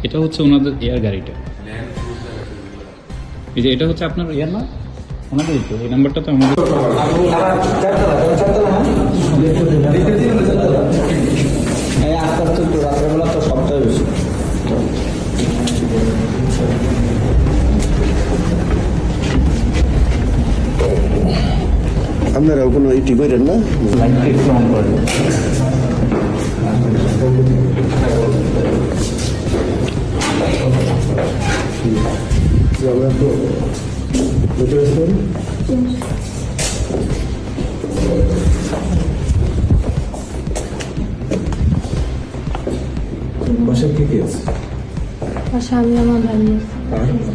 এটা হচ্ছে ওনাদের এয়ার গাড়িটা, এই যে এটা হচ্ছে আপনার এয়ার না ওনাদেরই তো, এই নাম্বারটা তো আমাদের। রাত্রেবেলা তো সবটাই বেশি। আপনারাও কোনো ইটি করেন না? লাইটটা একটু অন করেন। আমরা তো বাসায় কে কে আছে? বাসা আমি আমার ভাই আছে।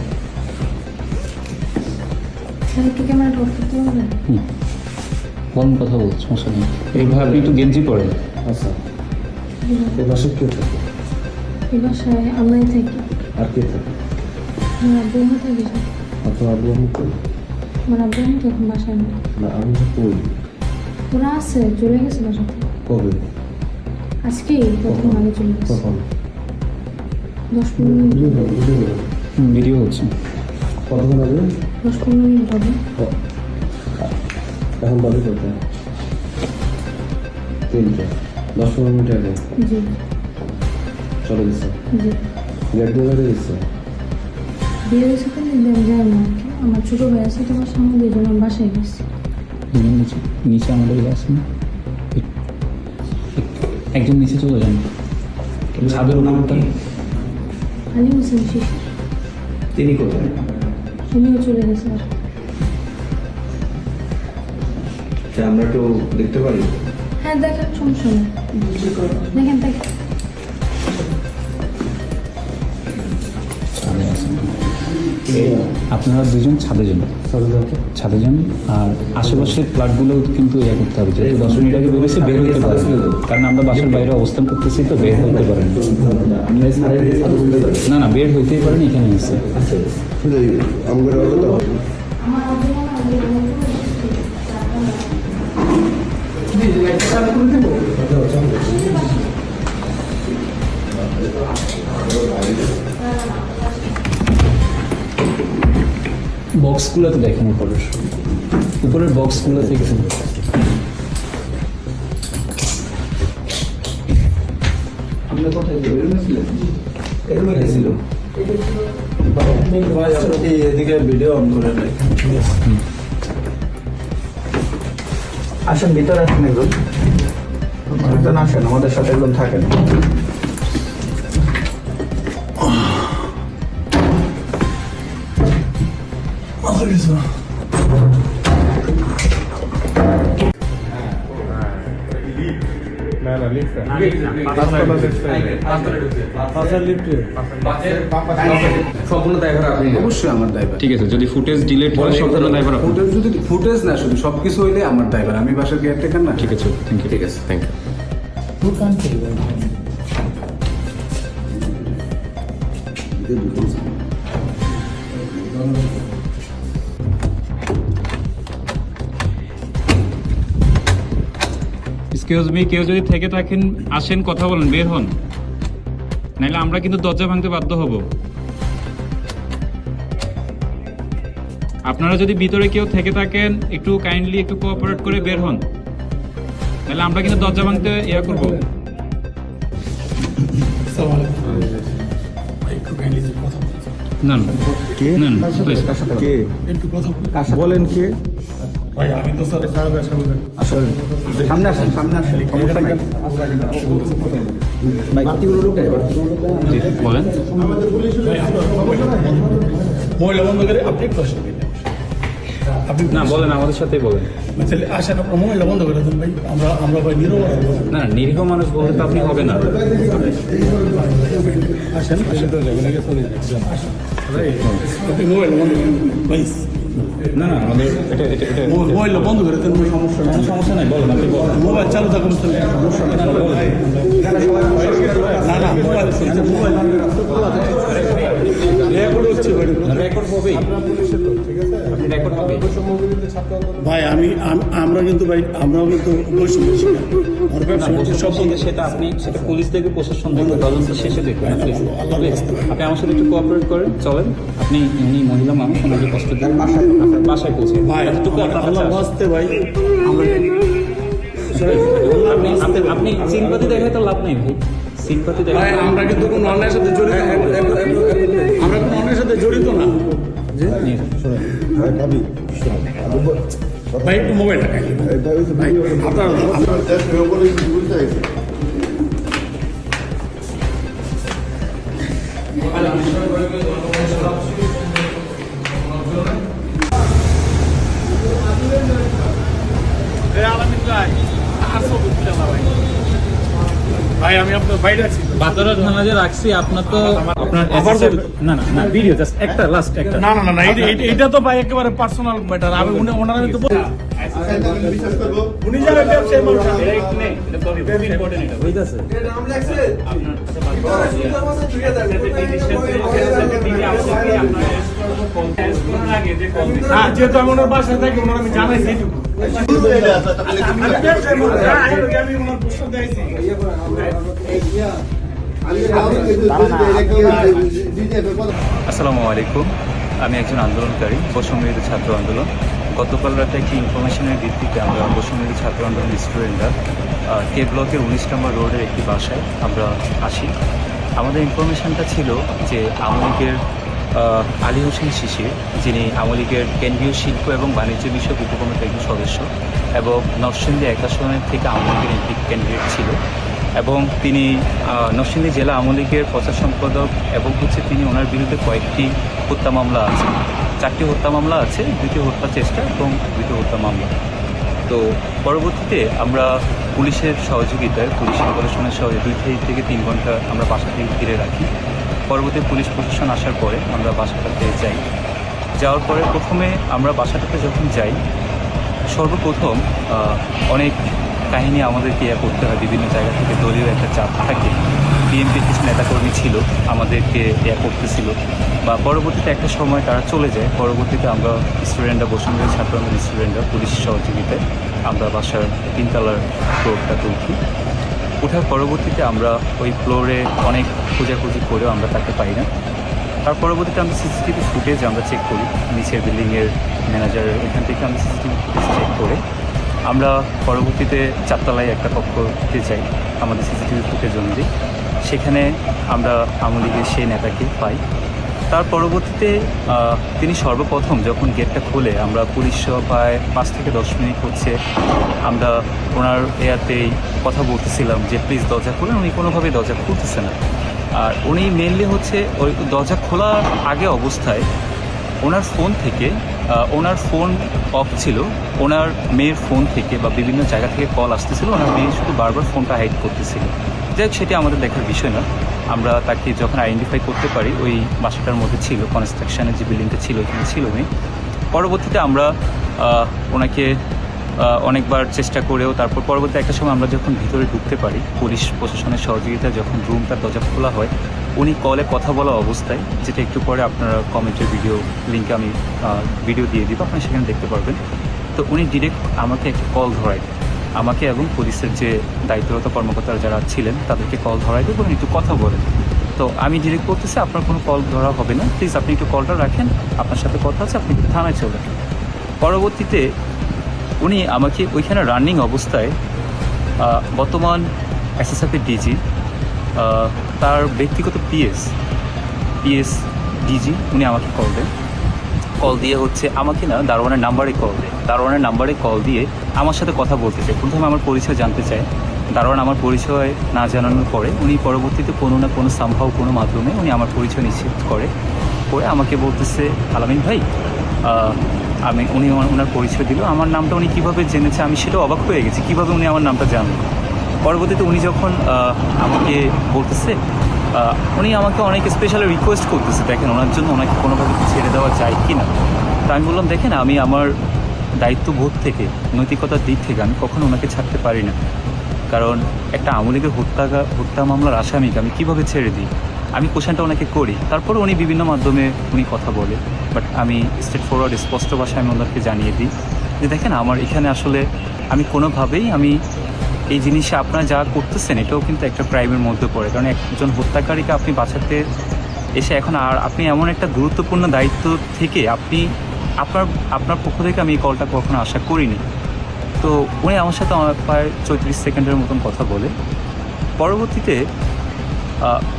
স্যার একটু ক্যামেরাটা অফ করতে পারবেন? বলুন, কথা বলছি, সমস্যা নেই। এইভাবে আপনি একটু গেঞ্জি পরেন। আচ্ছা, এই বাসায় কে থাকে? এই বাসায় আমরাই থাকি। আর কে থাকে? আমার আব্বু আম্মু থাকে সাথে। আপনার আব্বু আম্মু কই? আমার আব্বু আম্মু তো এখন বাসায় নেই। না, আমি তো কই। ওরা আছে, চলে গেছে বাসা থেকে। কবে? আজকেই প্রথম আগে চলে গেছে। কখন? 10-15 মিনিট। ভিডিও হচ্ছে। কতক্ষণ আগে? 10-15 মিনিট হবে। এখন বাজে কত? 3টা। 10-15 মিনিট আগে জি চলে গেছে। জি। গেট দিয়ে বেরিয়ে গেছে। বিয়ে হয়েছে তো আমি যাই না আর কি। আমার ছোটো ভাই আছে তো বাসার মধ্যে, এই জন্য আমি বাসায় গেছি। নিচে নিচে আমাদের আছে না, একজন নিচে চলে যান ছাদের উপরটা। আলী হোসেন শিশির, তিনি কোথায়? উনিও চলে গেছে আর। আমরা একটু দেখতে পারি? হ্যাঁ দেখেন, সমস্যা নেই, দেখেন দেখেন। আপনারা দুজন ছাদে যান, ছাদে যান। আর আশেপাশের ফ্ল্যাটগুলো কিন্তু ইয়ে করতে হবে, যেহেতু 10 মিনিট আগে বেরোচ্ছে, বের হতে পারে, কারণ আমরা বাসার বাইরে অবস্থান করতেছি তো বের হতে পারেন না। না, বের হইতেই পারেন, এখানে এসে। বক্সগুলোতে দেখেন, উপরের বক্সগুলো থেকে আপনার কোথায় গেছিল? এদিকে ভিডিও অন করে নাই। আসেন, ভিতরে আসেন, একজন আসেন, আমাদের সাথে একজন থাকেন। সম্পূর্ণ দায়ভার আপনি। অবশ্যই আমার দায়ভার। ঠিক আছে, যদি ফুটেজ ডিলিট হয় সম্পূর্ণ দায়ভার আপনার। ফুটেজ যদি ফুটেজ না, শুধু সবকিছু হইলে আমার দায়ভার। আমি বাসার কেয়ারটেকার না। ঠিক আছে, থ্যাংক ইউ। ঠিক আছে, থ্যাংক ইউ। এক্সকিউজ মি, কেউ যদি থেকে থাকেন আসেন, কথা বলেন, বের হন, নাহলে আমরা কিন্তু দরজা ভাঙতে বাধ্য হব। আপনারা যদি ভিতরে কেউ থেকে থাকেন একটু কাইন্ডলি একটু কোঅপারেট করে বের হন, নাহলে আমরা কিন্তু দরজা ভাঙতে ইয়া করবো। না না কে? না না, please। কে? বলেন কে? সামনে আসেন, সামনে আসেন, সমস্যা নাই। বাকিগুলো লোকে জি, বলেন। মহিলা বন্ধ করে আপনি প্রশ্ন আপনি না বলেন, আমাদের সাথেই বলেন। আসেন, আপনার মহিলা বন্ধ করে দেন ভাই। আমরা ভাই নীরব না, নিরীহ মানুষ বলতে তো আপনি হবে না। আসেন, আপনি মোবাইল বন্ধ করেন প্লিজ। না না, আমাদের এটা এটা এটা মোবাইল বন্ধ করে দেন, সমস্যা নেই। কোনো সমস্যা নাই, বলেন, আপনি বলেন। মোবাইল চালু থাকুন, সমস্যা নেই। না না, মোবাইল মোবাইল রেকর্ড হচ্ছে, রেকর্ড হবেই। রেকর্ড হবে। ভাই আমরা কিন্তু ভাই আমরাও কিন্তু বৈষম্য শিকার আমার ব্যবসা হচ্ছে সব বন্ধ। সেটা পুলিশ দেখবে, প্রশাসন দেখবে, তদন্ত শেষে দেখবে। আপনি আমার সাথে একটু কোঅপারেট করেন, চলেন। আপনি উনি মহিলা মানুষ, ওনাকে কষ্ট দিয়ে আপনার বাসায় পৌঁছে ভাই এতটুকু আপনার কাছে আল্লাহ আসে। বাঁচতে ভাই আমরা আপনি সিম্পাতি দেখায় তো লাভ নেই ভাই, সিম্পাতি ভাই দেখায় আমরা কিন্তু কোনো অন্যায়ের সাথে জড়িত না। আমরা কোনো অন্যায়ের সাথে জড়িত না। ভাই একটু মোবাইল রাখাই ভাই আপনার ভাই আমি আপনার বাইরে আছি। বাতরা থানা যে রাখছি, আপনার তো আপনার আবার SSR না না না ভিডিও জাস্ট একটা লাস্ট একটা না না না না এটা তো ভাই একেবারে পার্সোনাল ম্যাটার। আমি ওনার আমি তো উনি যারা ব্যবসায়ী মানুষ হইতাছে হ্যাঁ, যেহেতু আমি ওনার বাসায় থাকি ওনার আমি জানাই সেইটুকু। আমি ব্যবসায়ী মানুষ, আমি ওনার প্রশ্ন দিয়েছি। আসসালামু আলাইকুম, আমি একজন আন্দোলনকারী, বৈষম্যবিরোধী ছাত্র আন্দোলন। গতকাল রাতে একটি ইনফরমেশনের ভিত্তিতে আমরা বৈষম্যবিরোধী ছাত্র আন্দোলন স্টুডেন্টরা কে ব্লকের 19 নম্বর রোডের একটি বাসায় আমরা আসি। আমাদের ইনফরমেশনটা ছিল যে আওয়ামী লীগের আলী হোসেন শিশির, যিনি আওয়ামী লীগের কেন্দ্রীয় শিল্প এবং বাণিজ্য বিষয়ক উপকমিটির একজন সদস্য এবং নরসিংদী 1 আসনের থেকে আওয়ামী লীগের এমপি ক্যান্ডিডেট ছিল, এবং তিনি নরসিংদী জেলা আওয়ামী লীগের প্রচার সম্পাদক, এবং তিনি ওনার বিরুদ্ধে কয়েকটি হত্যা মামলা আছে, 4টি হত্যা মামলা আছে, 2টি হত্যা চেষ্টা এবং 2টি হত্যা মামলা। তো পরবর্তীতে আমরা পুলিশের সহযোগিতায়, পুলিশের প্রশাসনের সহযোগিতায় 2 থেকে 3 ঘন্টা আমরা বাসা থেকে ঘিরে রাখি। পরবর্তী পুলিশ প্রশাসন আসার পরে আমরা বাসাটাতে যাই। যাওয়ার পরে প্রথমে আমরা বাসাটাতে যখন যাই, সর্বপ্রথম অনেক কাহিনী আমাদেরকে করতে হয়, বিভিন্ন জায়গা থেকে দলীয় একটা চাপ থাকে। বিএনপির কিছু নেতাকর্মী ছিল, আমাদেরকে করতেছিল, বা পরবর্তীতে একটা সময় তারা চলে যায়। পরবর্তীতে আমরা স্টুডেন্টরা, বৈষম্যবিরোধী ছাত্র আন্দোলন স্টুডেন্টরা পুলিশের সহযোগিতায় আমরা বাসার 3 তলার ফ্লোরটাতে উঠি। ওঠার পরবর্তীতে আমরা ওই ফ্লোরে অনেক খোঁজাখুঁজি করেও আমরা তাকে পাই না। তার পরবর্তীতে আমরা সিসিটিভি ফুটেজ আমরা চেক করি, নিচের বিল্ডিংয়ের ম্যানেজারের ওইখান থেকে আমরা সিসিটিভি ফুটেজ চেক করে আমরা পরবর্তীতে 4 তলায় একটা কক্ষতে যাই আমাদের সিসিটিভি ফুটেজ অনুযায়ী। সেখানে আমরা আওয়ামী লীগের সেই নেতাকে পাই। তার পরবর্তীতে তিনি সর্বপ্রথম যখন গেটটা খোলে, আমরা পুলিশ সহ প্রায় 5 থেকে 10 মিনিট হচ্ছে আমরা ওনার এয়ারতেই কথা বলতেছিলাম যে প্লিজ দরজা খুলেন। উনি কোনোভাবেই দরজা খুলতেছে না। আর উনি মেনলি ওই দরজা খোলার আগে অবস্থায় ওনার ফোন থেকে, ওনার ফোন অফ ছিল, ওনার মেয়ের ফোন থেকে বা বিভিন্ন জায়গা থেকে কল আসতেছিল, ওনার মেয়ে শুধু বারবার ফোনটা হাইড করতেছিল। যাই হোক, সেটি আমাদের দেখার বিষয় না। আমরা তাকে যখন আইডেন্টিফাই করতে পারি, ওই বাসাটার মধ্যে ছিল, কনস্ট্রাকশনের যে বিল্ডিংটা ছিল ওইখানে ছিল উনি। পরবর্তীতে আমরা ওনাকে অনেকবার চেষ্টা করেও তারপর পরবর্তী একটা সময় আমরা যখন ভিতরে ঢুকতে পারি, পুলিশ প্রশাসনের সহযোগিতায় যখন রুমটার দরজা খোলা হয়, উনি কলে কথা বলা অবস্থায়, যেটা একটু পরে আপনারা কমেন্টের ভিডিও লিঙ্কে আমি ভিডিও দিয়ে দিব, আপনি সেখানে দেখতে পারবেন। তো উনি ডিরেক্ট আমাকে একটা কল ধরায়, আমাকে এবং পুলিশের যে দায়িত্বরত কর্মকর্তারা যারা ছিলেন তাদেরকে কল ধরায় দেবো, একটু কথা বলেন। তো আমি ডিরেক্ট করতেছি, আপনার কোনো কল ধরা হবে না, প্লিজ আপনি একটু কলটা রাখেন, আপনার সাথে কথা আছে, আপনি একটু থানায় চলে। পরবর্তীতে উনি আমাকে ওইখানে রানিং অবস্থায় বর্তমান SSF ডিজি, তার ব্যক্তিগত পিএস ডিজি, উনি আমাকে কল দেন। কল দিয়ে আমাকে না দারোয়ানের নাম্বারে কল দেয়। দারোয়ানের নাম্বারে কল দিয়ে আমার সাথে কথা বলতে চায়। প্রথমে আমার পরিচয় জানতে চায়। দারোয়ান আমার পরিচয় না জানানোর পরে উনি পরবর্তীতে কোনো না কোনো সামহাও কোনো মাধ্যমে উনি আমার পরিচয় নিশ্চিত করে আমাকে বলতেছে, আলামিন ভাই, উনি ওনার পরিচয় দিল। আমার নামটা উনি কীভাবে জেনেছে আমি সেটাও অবাক হয়ে গেছি, কীভাবে উনি আমার নামটা জানলেন। পরবর্তীতে উনি যখন আমাকে বলতেছে, উনি আমাকে অনেক স্পেশালি রিকোয়েস্ট করতেছে, দেখেন ওনার জন্য ওনাকে কোনোভাবে ছেড়ে দেওয়া যায় কি না। তা আমি বললাম, দেখেন আমি আমার দায়িত্ববোধ থেকে, নৈতিকতার দিক থেকে আমি কখনো ওনাকে ছাড়তে পারি না, কারণ একটা আওয়ামী লীগের হত্যা মামলার আসামিকে আমি কীভাবে ছেড়ে দিই। আমি কোশ্চেনটা ওনাকে করি, তারপরে উনি বিভিন্ন মাধ্যমে উনি কথা বলে, বাট আমি স্ট্রেট ফরওয়ার্ড স্পষ্ট ভাষায় আমি ওনাকে জানিয়ে দিই যে দেখেন আমার এখানে আসলে আমি কোনোভাবেই আমি এই জিনিসে আপনারা যা করতেছেন এটাও কিন্তু একটা ক্রাইমের মধ্যে পড়ে, কারণ একজন হত্যাকারীকে আপনি বাঁচাতে এসে এখন আর আপনি এমন একটা গুরুত্বপূর্ণ দায়িত্ব থেকে আপনি আপনার পক্ষ থেকে আমি এই কলটা কখনো আশা করিনি। তো উনি আমার সাথে আমার প্রায় 34 সেকেন্ডের মতন কথা বলে। পরবর্তীতে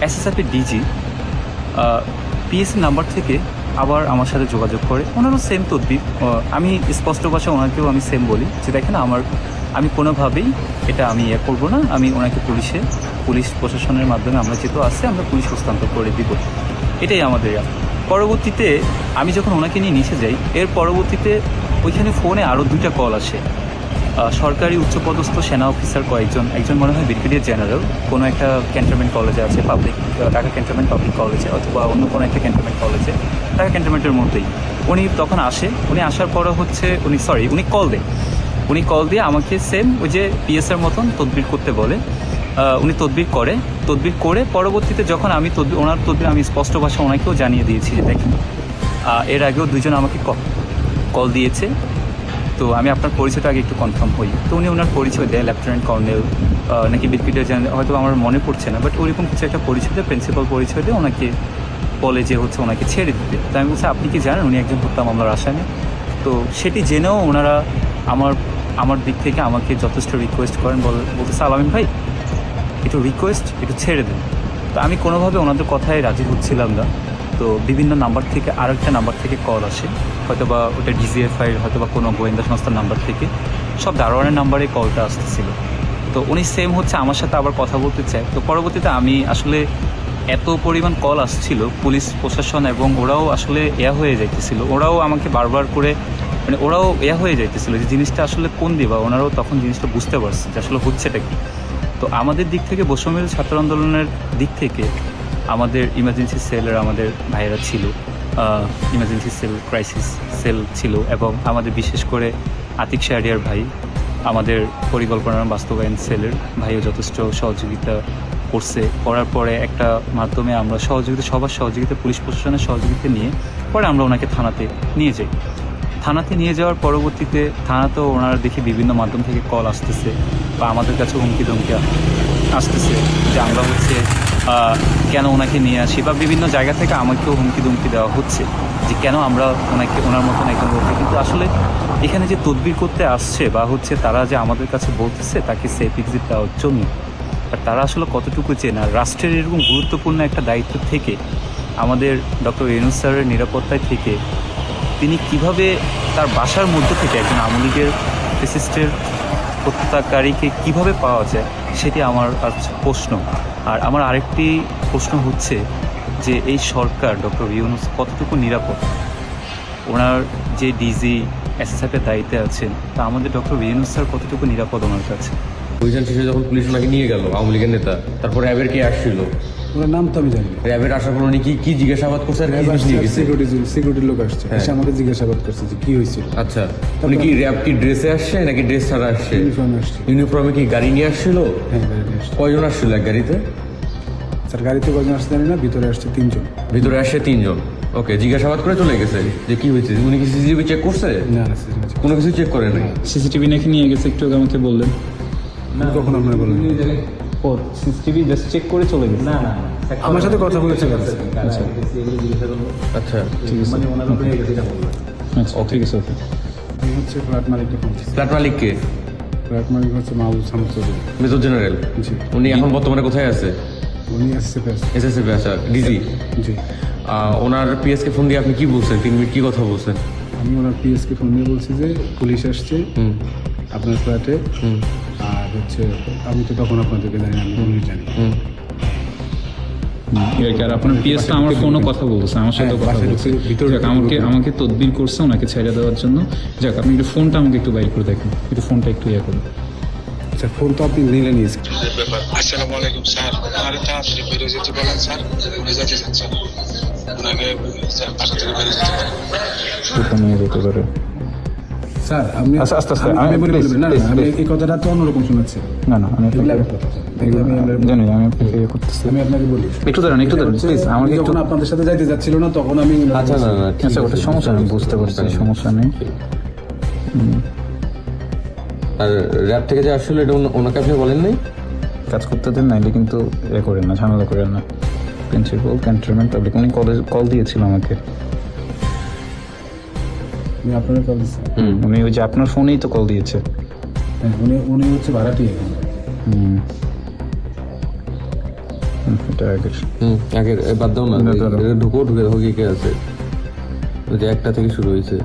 এসএসএফ ডিজি পিএসসি নাম্বার থেকে আবার আমার সাথে যোগাযোগ করে, ওনারও সেম তদবির। আমি স্পষ্ট ভাষায় ওনাকেও আমি সেম বলি যে দেখেন আমি কোনোভাবেই এটা আমি করবো না, আমি ওনাকে পুলিশ প্রশাসনের মাধ্যমে আমরা যেহেতু আছে আমরা পুলিশ হস্তান্তর করে দিব, এটাই আমাদের। পরবর্তীতে আমি যখন ওনাকে নিয়ে নিচে যাই, এর পরবর্তীতে ওইখানে ফোনে আরও 2টা কল আসে। সরকারি উচ্চপদস্থ সেনা অফিসার একজন মনে হয় ব্রিগেডিয়ার জেনারেল, কোনো একটা ক্যান্টনমেন্ট কলেজে আছে, ঢাকা ক্যান্টনমেন্ট পাবলিক কলেজে অথবা অন্য কোনো একটা ক্যান্টনমেন্ট কলেজে, ঢাকা ক্যান্টনমেন্টের মধ্যেই উনি তখন আসে। উনি আসার পরে হচ্ছে উনি কল দিয়ে আমাকে সেম ওই যে পিএসের মতন তদবির করতে বলে। উনি তদবির করে পরবর্তীতে যখন আমি ওনার তদবির আমি স্পষ্ট ভাষা ওনাকেও জানিয়ে দিয়েছি যে দেখেন এর আগেও 2জন আমাকে কল দিয়েছে, তো আমি আপনার পরিচয়টা আগে একটু কনফার্ম হই। তো উনি ওনার পরিচয় দেয়, লেফটেন্যান্ট কর্নেল নাকি ব্রিগেডিয়ার জেনারেল, হয়তো আমার মনে পড়ছে না, বাট ওইরকম কিছু একটা পরিচয় দেয়, প্রিন্সিপাল পরিচয় দিয়ে ওনাকে বলে যে হচ্ছে ওনাকে ছেড়ে দিতে। তো আমি বলছি আপনি কি জানেন উনি একজন হত্যা মামলার আসামি? তো সেটি জেনেও ওনারা আমার দিক থেকে আমাকে যথেষ্ট রিকোয়েস্ট করেন, বলতেছে আলামিন ভাই একটু ছেড়ে দেন। তো আমি কোনোভাবে ওনাদের কথায় রাজি হচ্ছিলাম না। তো বিভিন্ন নাম্বার থেকে আরেকটা নাম্বার থেকে কল আসে, হয়তো বা ওটা ডিজিএফআই হয়তো বা কোনো গোয়েন্দা সংস্থার নাম্বার থেকে, সব দারোয়ানের নাম্বারে কলটা আসতেছিল। তো উনি সেম হচ্ছে আমার সাথে আবার কথা বলতে চায়। তো পরবর্তীতে আমি আসলে এত পরিমাণ কল আসছিল পুলিশ প্রশাসন, এবং ওরাও আসলে হয়ে যাইতেছিল, ওরাও আমাকে বারবার করে ওরাও হয়ে যাইতেছিল যে জিনিসটা আসলে কোন দিবা, ওনারাও তখন জিনিসটা বুঝতে পারছে যে আসলে হচ্ছেটা কি। তো আমাদের দিক থেকে বৈষম্যবিরোধী ছাত্র আন্দোলনের দিক থেকে আমাদের ইমার্জেন্সি সেলের আমাদের ভাইয়েরা ছিল, ইমার্জেন্সি সেল ক্রাইসিস সেল ছিল, এবং আমাদের বিশেষ করে আতিক শাহরিয়ার ভাই আমাদের পরিকল্পনার বাস্তবায়ন সেলের ভাইও যথেষ্ট সহযোগিতা করার পরে একটা মাধ্যমে আমরা সবার সহযোগিতা পুলিশ প্রশাসনের সহযোগিতা নিয়ে পরে আমরা ওনাকে থানাতে নিয়ে যাওয়ার পরবর্তীতে থানাতেও ওনারা দেখি বিভিন্ন মাধ্যম থেকে কল আসতেছে বা আমাদের কাছে হুমকি ধমকি আসতেছে যে আমরা হচ্ছে কেন ওনাকে নিয়ে আসি, বা বিভিন্ন জায়গা থেকে আমাকেও হুমকি ধমকি দেওয়া হচ্ছে যে কেন আমরা ওনার মতন একজন লোককে, কিন্তু আসলে এখানে যে তদবির করতে আসছে বা হচ্ছে তারা যে আমাদের কাছে বলতেছে তাকে সেফ এক্সিট দেওয়ার জন্য, আর তারা আসলে কতটুকু চেনে। আর রাষ্ট্রের এরকম গুরুত্বপূর্ণ একটা দায়িত্ব থেকে আমাদের ডক্টর ইউনূস স্যারের নিরাপত্তায় থেকে তিনি কিভাবে তার বাসার মধ্য থেকে একজন আওয়ামী লীগের ফ্যাসিস্টের হত্যাকারীকে কিভাবে পাওয়া যায় সেটি আমার প্রশ্ন। আর আমার আরেকটি প্রশ্ন হচ্ছে যে এই সরকার ডক্টর ইউনূস কতটুকু নিরাপদ, ওনার যে ডিজি এসএসএফের দায়িত্বে আছেন, তা আমাদের ডক্টর ইউনূস স্যার কতটুকু নিরাপদ ওনার কাছে? অভিযান শেষে যখন পুলিশ ওনাকে নিয়ে গেল আওয়ামী লীগের নেতা, তারপর র্যাবের কে আসছিল? ওনার নাম তো আমি জানি না। র্যাবের আসার পর উনি কি জিজ্ঞাসাবাদ করছে আর কি নিয়ে গেছে? সিকিউরিটির লোক আসছে, এসে আমাকে জিজ্ঞাসাবাদ করছে যে কি হয়েছিল। আচ্ছা, উনি কি র্যাব কি ড্রেসে আসছে নাকি ড্রেস ছাড়া আসছে? ইউনিফর্মে আসছে। ইউনিফর্মে কি গাড়ি নিয়ে আসছিল? হ্যাঁ, গাড়ি নিয়ে আসছে। কয়জন আসছিল এক গাড়িতে? স্যার গাড়িতে কয়জন আসছে জানি না, ভিতরে আসছে 3 জন। ভিতরে আসছে 3 জন। ওকে, জিজ্ঞাসাবাদ করে চলে গেছে যে কি হয়েছে। উনি কি সিসিটিভি চেক করছে? না, কোনো কিছু চেক করে নাই। সিসিটিভি নাকি নিয়ে গেছে, একটু আমাকে বললেন। কখন আপনার বলেন? ও সিসিটিভি জাস্ট চেক করে চলে গেছে? না, আমার সাথে কথা বলেছে। আচ্ছা আচ্ছা, ঠিক আছে, আচ্ছা ঠিক আছে, ওকে। আমি হচ্ছে ফ্ল্যাট মালিককে ফোন করছি। ফ্ল্যাট মালিক কে? ফ্ল্যাট মালিক হচ্ছে মাহবুব সামদ চৌধুরী। Major general. জি। উনি এখন বর্তমানে কোথায় আছে? উনি এসএসএফ আছে। এসএসএফ আছে, ডিজি। জি। ওনার পিএসকে ফোন দিয়ে আপনি কি বলছেন? 3 মিনিট কি কথা বলছেন? আমি ওনার পিএসকে ফোন দিয়ে বলছি যে পুলিশ আসছে আপনার ফ্ল্যাটে, আর হচ্ছে আমি তো তখন আপনাদেরকে জানি, আমি পুলিশ জানি। আর আপনার পিএসটা আমার ফোনে কথা বলছে, আমার সাথে কথা বলছে, আমাকে তদবির করছে ওনাকে ছেড়ে দেওয়ার জন্য। যাক, আপনি একটু ফোনটা আমাকে একটু বাইর করে দেখেন, একটু ফোনটা একটু করুন। আচ্ছা, ফোন তো আপনি নিলে নিয়েছেন। আসসালামু আলাইকুম স্যার, আরে তাড়াতাড়ি বেরিয়ে যেতে বলেন স্যার, উনি যেতে চাচ্ছেন, ওনাকে বাসা থেকে বেরিয়ে যেতে বলেন। নিয়ে যেতে পারে। স্যার আপনি আচ্ছা, আস্তে আস্তে, আমি বলে please, বলবেন না please, আমি please. এই কথাটা তো অন্যরকম শোনাচ্ছে। না না আমি এগুলো আপনাকে আরেক কথা, স্যার। এগুলো জানি আমি আপনাকে ইয়ে করতেছি। আমি আপনাকে বলি একটু দাঁড়ান প্লিজ আমাকে একটু যখন আপনাদের সাথে যাইতে যাচ্ছিল না তখন আমি আচ্ছা না না ঠিক আচ্ছা ওটা আছে, সমস্যা নেই, বুঝতে পারছি, সমস্যা নেই। আর র্যাব থেকে যে আসলে এটা ওনাকে আপনি বলেন নাই? কাজ করতে দেন নাইলে কিন্তু এ করেন না, ঝামেলা করেন না। প্রিন্সিপাল ক্যান্টনমেন্ট পাবলিক, উনি কল দিয়েছিল আমাকে। আমি আপনাকে কল দিচ্ছি। উনি ওই যে আপনার ফোনেই তো কল দিয়েছে। হ্যাঁ উনি হচ্ছে ভাড়াটি এখন। এটা আগের। আগে বাদ দাও না, না, দাঁড়াও। এটা ঢুকে দেখো কে আছে। ওই যে 1টা থেকে শুরু হয়েছে।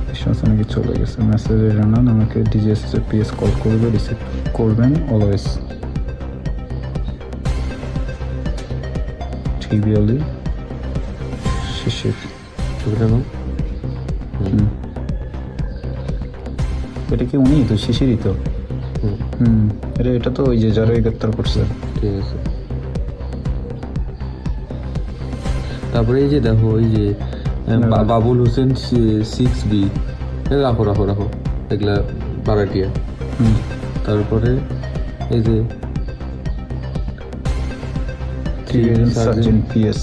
বিশ্বাস নাকি চলে গেছে, মেসেজে জানান আমাকে ডিজিএস পিএস কল করবে, রিসিভ করবেন অলওয়েজ। টিভিয়ালি শিশির, ছবিটা নাও। এটা কি উনি তো? শিশিরই তো। এটা তো ওই যে যারা গ্রেপ্তার করছে। ঠিক আছে। তারপরে এই যে দেখো ওই যে বাবুল হোসেন 6B, রাখো রাখো রাখো, এগুলা বারাটিয়া। তারপরে এই যে সার্জেন্ট পিএস।